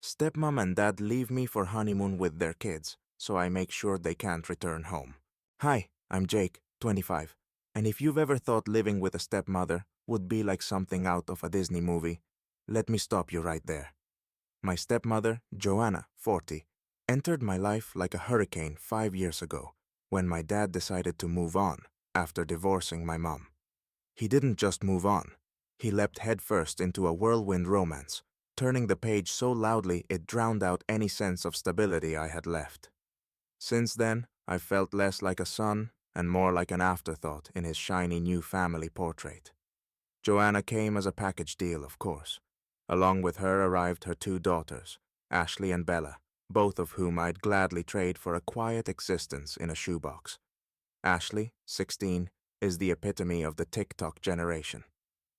Stepmom and dad leave me for honeymoon with their kids, so I make sure they can't return home. Hi, I'm Jake, 25, and if you've ever thought living with a stepmother would be like something out of a Disney movie, let me stop you right there. My stepmother, Joanna, 40, entered my life like a hurricane 5 years ago when my dad decided to move on after divorcing my mom. He didn't just move on. He leapt headfirst into a whirlwind romance, turning the page so loudly it drowned out any sense of stability I had left. Since then, I've felt less like a son and more like an afterthought in his shiny new family portrait. Joanna came as a package deal, of course. Along with her arrived her 2 daughters, Ashley and Bella, both of whom I'd gladly trade for a quiet existence in a shoebox. Ashley, 16, is the epitome of the TikTok generation.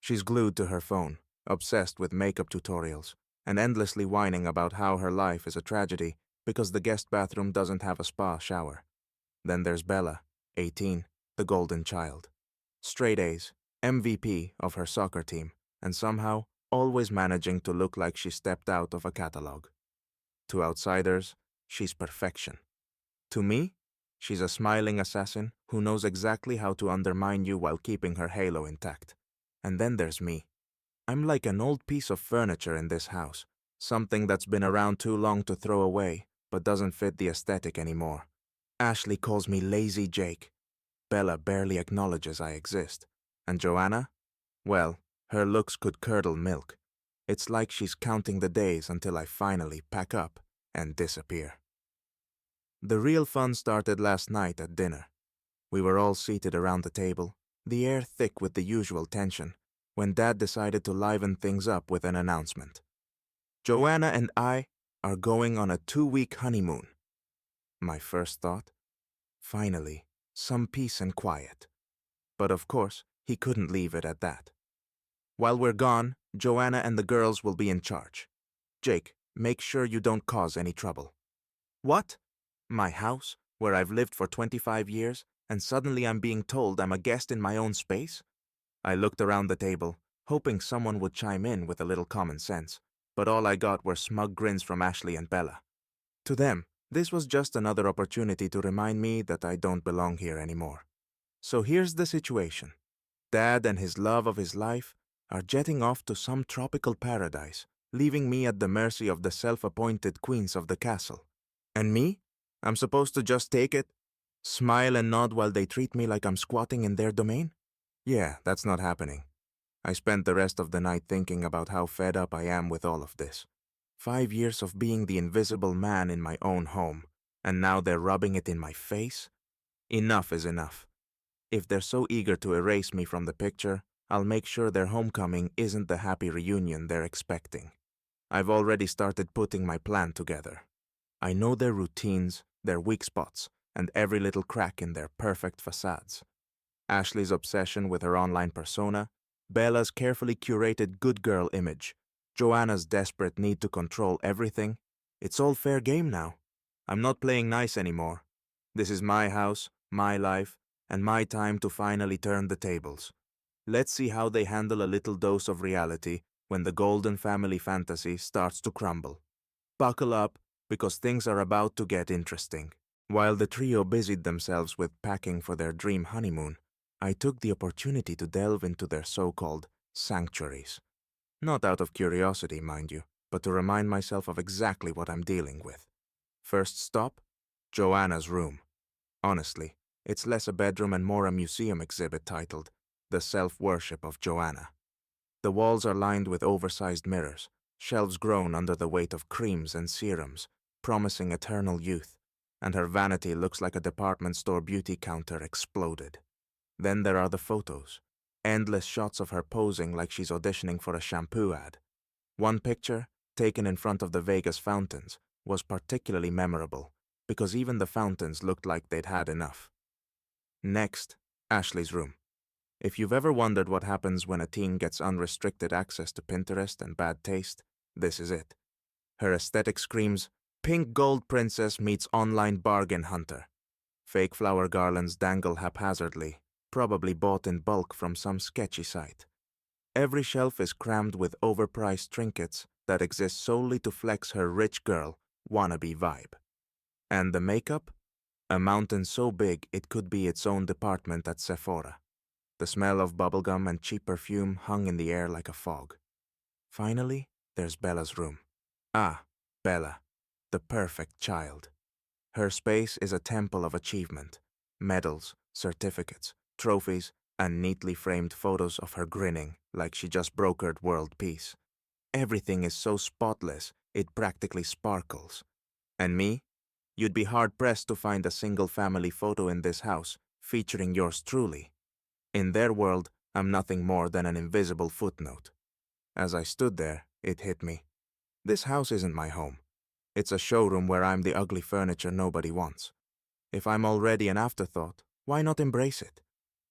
She's glued to her phone, obsessed with makeup tutorials, and endlessly whining about how her life is a tragedy because the guest bathroom doesn't have a spa shower. Then there's Bella, 18, the golden child. Straight A's, MVP of her soccer team, and somehow always managing to look like she stepped out of a catalog. To outsiders, she's perfection. To me, she's a smiling assassin who knows exactly how to undermine you while keeping her halo intact. And then there's me. I'm like an old piece of furniture in this house, something that's been around too long to throw away, but doesn't fit the aesthetic anymore. Ashley calls me Lazy Jake. Bella barely acknowledges I exist. And Joanna? Well, her looks could curdle milk. It's like she's counting the days until I finally pack up and disappear. The real fun started last night at dinner. We were all seated around the table, the air thick with the usual tension, when Dad decided to liven things up with an announcement. Joanna and I are going on a 2-week honeymoon. My first thought? Finally, some peace and quiet. But of course, he couldn't leave it at that. While we're gone, Joanna and the girls will be in charge. Jake, make sure you don't cause any trouble. What? My house, where I've lived for 25 years, and suddenly I'm being told I'm a guest in my own space? I looked around the table, hoping someone would chime in with a little common sense, but all I got were smug grins from Ashley and Bella. To them, this was just another opportunity to remind me that I don't belong here anymore. So here's the situation. Dad and his love of his life are jetting off to some tropical paradise, leaving me at the mercy of the self-appointed queens of the castle. And me? I'm supposed to just take it? Smile and nod while they treat me like I'm squatting in their domain? Yeah, that's not happening. I spent the rest of the night thinking about how fed up I am with all of this. 5 years of being the invisible man in my own home, and now they're rubbing it in my face? Enough is enough. If they're so eager to erase me from the picture, I'll make sure their homecoming isn't the happy reunion they're expecting. I've already started putting my plan together. I know their routines, their weak spots, and every little crack in their perfect facades. Ashley's obsession with her online persona, Bella's carefully curated good girl image, Joanna's desperate need to control everything. It's all fair game now. I'm not playing nice anymore. This is my house, my life, and my time to finally turn the tables. Let's see how they handle a little dose of reality when the golden family fantasy starts to crumble. Buckle up, because things are about to get interesting. While the trio busied themselves with packing for their dream honeymoon, I took the opportunity to delve into their so-called sanctuaries. Not out of curiosity, mind you, but to remind myself of exactly what I'm dealing with. First stop, Joanna's room. Honestly, it's less a bedroom and more a museum exhibit titled The Self-Worship of Joanna. The walls are lined with oversized mirrors, shelves groan under the weight of creams and serums, promising eternal youth, and her vanity looks like a department store beauty counter exploded. Then there are the photos, endless shots of her posing like she's auditioning for a shampoo ad. One picture, taken in front of the Vegas fountains, was particularly memorable because even the fountains looked like they'd had enough. Next, Ashley's room. If you've ever wondered what happens when a teen gets unrestricted access to Pinterest and bad taste, this is it. Her aesthetic screams, pink gold princess meets online bargain hunter. Fake flower garlands dangle haphazardly, probably bought in bulk from some sketchy site. Every shelf is crammed with overpriced trinkets that exists solely to flex her rich girl wannabe vibe. And the makeup? A mountain so big it could be its own department at Sephora. The smell of bubblegum and cheap perfume hung in the air like a fog. Finally, there's Bella's room. Ah, Bella, the perfect child. Her space is a temple of achievement. Medals, certificates, trophies, and neatly framed photos of her grinning like she just brokered world peace. Everything is so spotless, it practically sparkles. And me? You'd be hard-pressed to find a single family photo in this house featuring yours truly. In their world, I'm nothing more than an invisible footnote. As I stood there, it hit me. This house isn't my home. It's a showroom where I'm the ugly furniture nobody wants. If I'm already an afterthought, why not embrace it?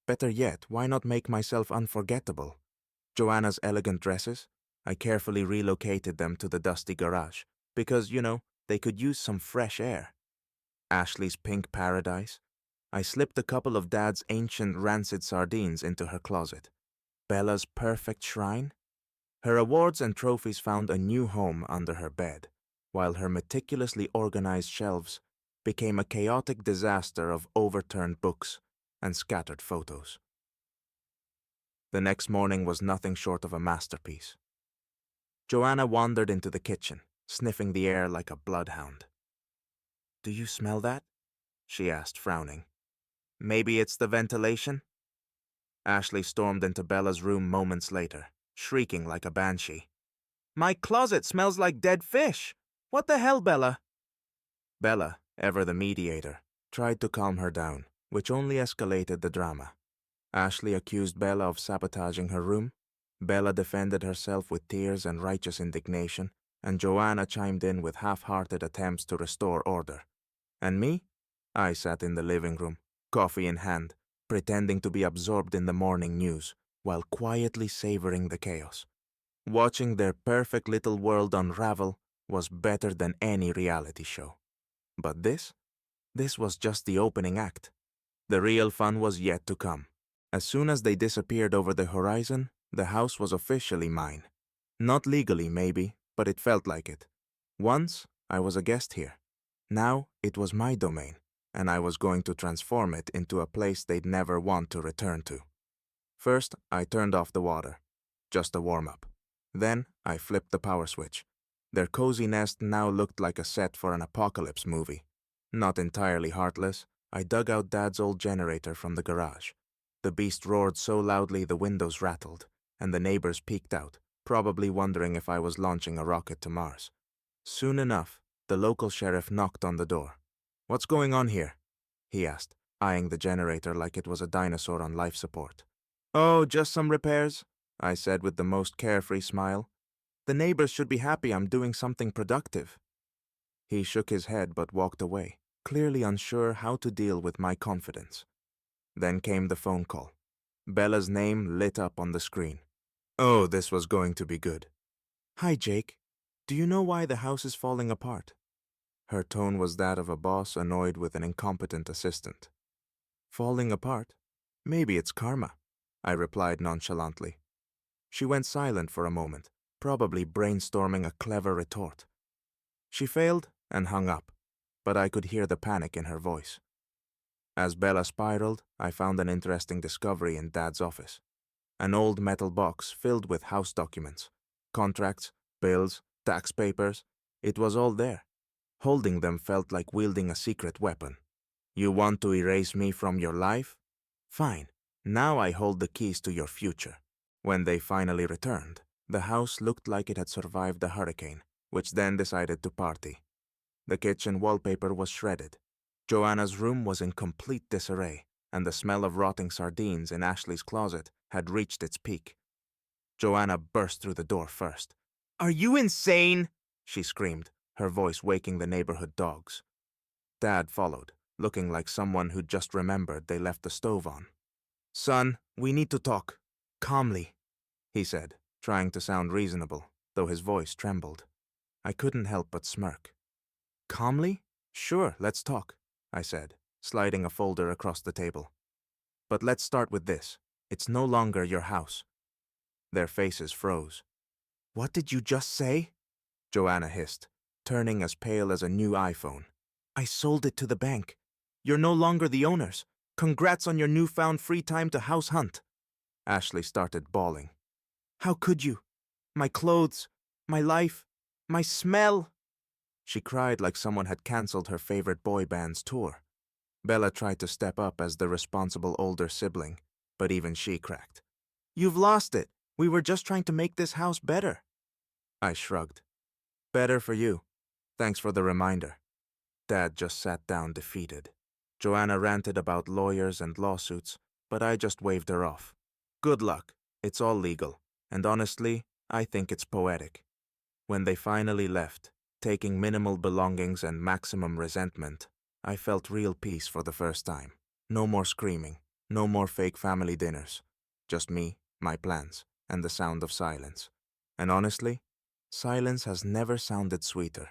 Better yet, why not make myself unforgettable? Joanna's elegant dresses? I carefully relocated them to the dusty garage because, they could use some fresh air. Ashley's pink paradise? I slipped a couple of Dad's ancient rancid sardines into her closet. Bella's perfect shrine? Her awards and trophies found a new home under her bed, while her meticulously organized shelves became a chaotic disaster of overturned books and scattered photos. The next morning was nothing short of a masterpiece. Joanna wandered into the kitchen, sniffing the air like a bloodhound. "Do you smell that?" she asked, frowning. "Maybe it's the ventilation?" Ashley stormed into Bella's room moments later, shrieking like a banshee. "My closet smells like dead fish! What the hell, Bella?" Bella, ever the mediator, tried to calm her down, which only escalated the drama. Ashley accused Bella of sabotaging her room. Bella defended herself with tears and righteous indignation, and Joanna chimed in with half-hearted attempts to restore order. And me? I sat in the living room, coffee in hand, pretending to be absorbed in the morning news, while quietly savoring the chaos. Watching their perfect little world unravel was better than any reality show. But this was just the opening act. The real fun was yet to come. As soon as they disappeared over the horizon, the house was officially mine. Not legally, maybe, but it felt like it. Once, I was a guest here. Now, it was my domain, and I was going to transform it into a place they'd never want to return to. First, I turned off the water. Just a warm-up. Then, I flipped the power switch. Their cozy nest now looked like a set for an apocalypse movie. Not entirely heartless, I dug out Dad's old generator from the garage. The beast roared so loudly the windows rattled, and the neighbors peeked out, probably wondering if I was launching a rocket to Mars. Soon enough, the local sheriff knocked on the door. "What's going on here?" he asked, eyeing the generator like it was a dinosaur on life support. "Oh, just some repairs," I said with the most carefree smile. "The neighbors should be happy I'm doing something productive." He shook his head but walked away, clearly unsure how to deal with my confidence. Then came the phone call. Bella's name lit up on the screen. Oh, this was going to be good. "Hi, Jake. Do you know why the house is falling apart?" Her tone was that of a boss annoyed with an incompetent assistant. "Falling apart? Maybe it's karma," I replied nonchalantly. She went silent for a moment, probably brainstorming a clever retort. She failed and hung up, but I could hear the panic in her voice. As Bella spiraled, I found an interesting discovery in Dad's office. An old metal box filled with house documents, contracts, bills, tax papers. It was all there. Holding them felt like wielding a secret weapon. You want to erase me from your life? Fine. Now I hold the keys to your future. When they finally returned, the house looked like it had survived the hurricane, which then decided to party. The kitchen wallpaper was shredded. Joanna's room was in complete disarray, and the smell of rotting sardines in Ashley's closet had reached its peak. Joanna burst through the door first. "Are you insane?" she screamed, her voice waking the neighborhood dogs. Dad followed, looking like someone who'd just remembered they left the stove on. "Son, we need to talk. Calmly," he said, trying to sound reasonable, though his voice trembled. I couldn't help but smirk. "Calmly? Sure, let's talk," I said, sliding a folder across the table. "But let's start with this. It's no longer your house." Their faces froze. "What did you just say?" Joanna hissed, turning as pale as a new iPhone. I sold it to the bank. You're no longer the owners. Congrats on your newfound free time to house hunt. Ashley started bawling. How could you? My clothes, my life, my smell. She cried like someone had cancelled her favorite boy band's tour. Bella tried to step up as the responsible older sibling, but even she cracked. You've lost it. We were just trying to make this house better. I shrugged. Better for you. Thanks for the reminder. Dad just sat down defeated. Joanna ranted about lawyers and lawsuits, but I just waved her off. Good luck. It's all legal. And honestly, I think it's poetic. When they finally left, taking minimal belongings and maximum resentment, I felt real peace for the first time. No more screaming, no more fake family dinners. Just me, my plans, and the sound of silence. And honestly, silence has never sounded sweeter.